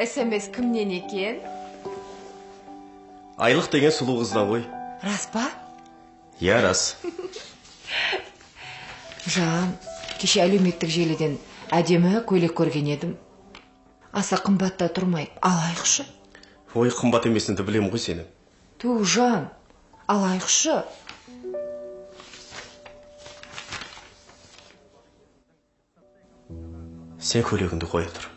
СМС кімнен екен? Айлық деген сұлу қыздан ғой. Рас па? Я, рас. Жан, кеше әлеуметтік желіден әдемі көйлек көрген едім. Аса қымбатта тұрмай, алайықшы. Ой, қымбат емесінді білем ғой сені. Ту, Жан, алайықшы. Сен көйлегіңді қоя тұр.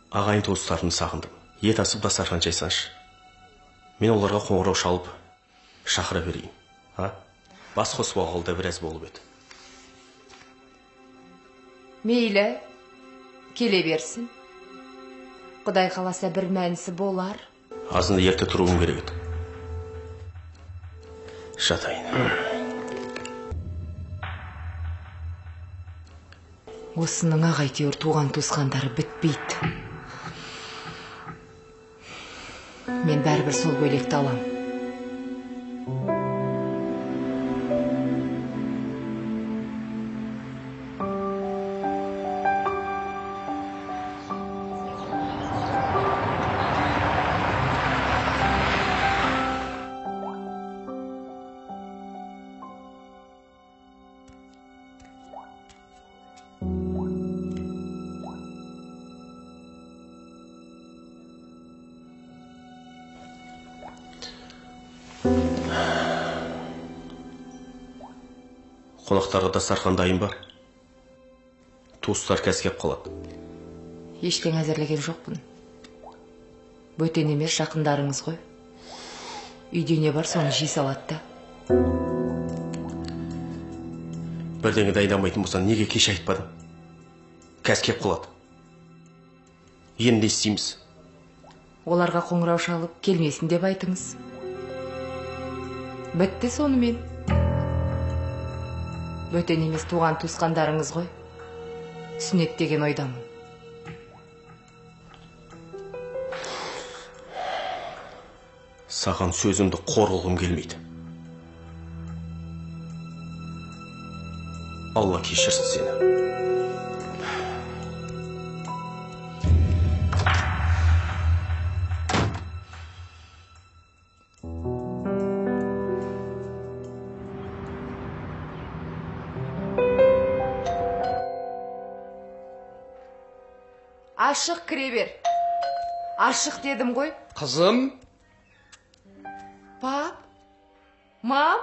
Ағайын туыстарымды сағындым. Ет асып дастархан жайсаңшы. Мен оларға қоңырау шалып шақыра берейін. Бас қосып алғалы біраз болып еді. Мейлі, келе берсін. Құдай қаласа бір мәнісі болар. Азында ерте тұруым керек еді. Жатайын. Осының ағайтеуір туған туысқандары бітпейді. Мен бәрібір сол көйлекті алам. Қонақтарға дастархан дайын ба? Туыстар кәз кеп қалады. Ештен әзірлеген жоқпын. Бөтен емес, жақындарыңыз ғой. Үйде не бар, соны жей салады да. Бірдеңе дайындамайтын болсаң, неге кеш айтпадың? Кәз кеп қалады. Енді не істейміз? Оларға қоңырау шалып, келмесін деп айтыңыз. Бітті сонымен. Бөтен емес, туған туысқандарыңыз ғой. Сүннет деген ойдамын. Саған сөзімді қор қылғым келмейді. Алла кешірсін сені. Ашық кіре бер. Ашық дедім ғой. Қызым. Пап, мам,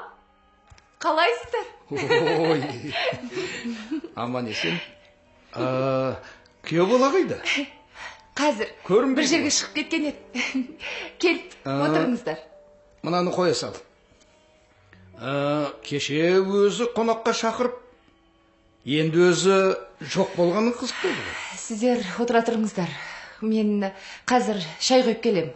қалайсыздар? Ой, аман есен. Күйеу бала қайда? Қазір бір жерге шығып кеткен еді. Келіп, отырыңыздар. Мынаны қоя сал. Кеше өзі қонаққа шақырып, енді өзі жоқ болғанын қызық болды. Сіздер отыра тұрыңыздар. Мен қазір шай қойып келем.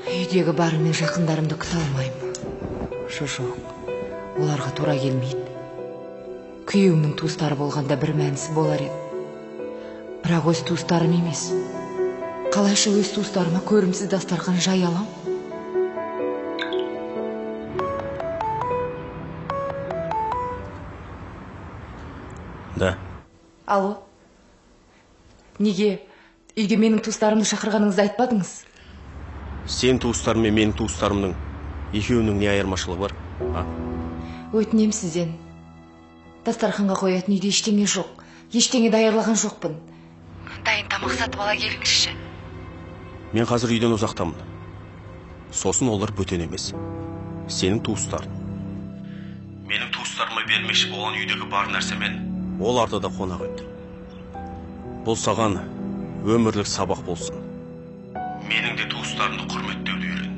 Үйдегі барымен жақындарымды күте алмаймын. Жоқ, оларға тура келмейді. Күйеуімнің туыстары болғанда бір мәнісі болар еді. Бірақ өз туыстарым емес. Қалайша өз туыстарыма көрімсіз дастархан жай алам? Да. Алло. Неге үйге менің туыстарымды шақырғаныңызды айтпадыңыз? Сен туыстарым мен менің туыстарымның екеуінің не айырмашылығы бар? Өтінем сізден. Дастарханға қоятын үйде ештеңе жоқ. Ештеңе даярлаған жоқпын. Дайын тамақ сатып ала келіңізші. Мен қазір үйден ұзақтамын. Сосын олар бөтен емес. Сенің туыстарың. Менің туыстарыма бермекші болған үйдегі бар нәрсемен оларды да қонақ еттім. Бұл саған өмірлік сабақ болсын. Менің де туыстарымды құрметтеуді үйрен.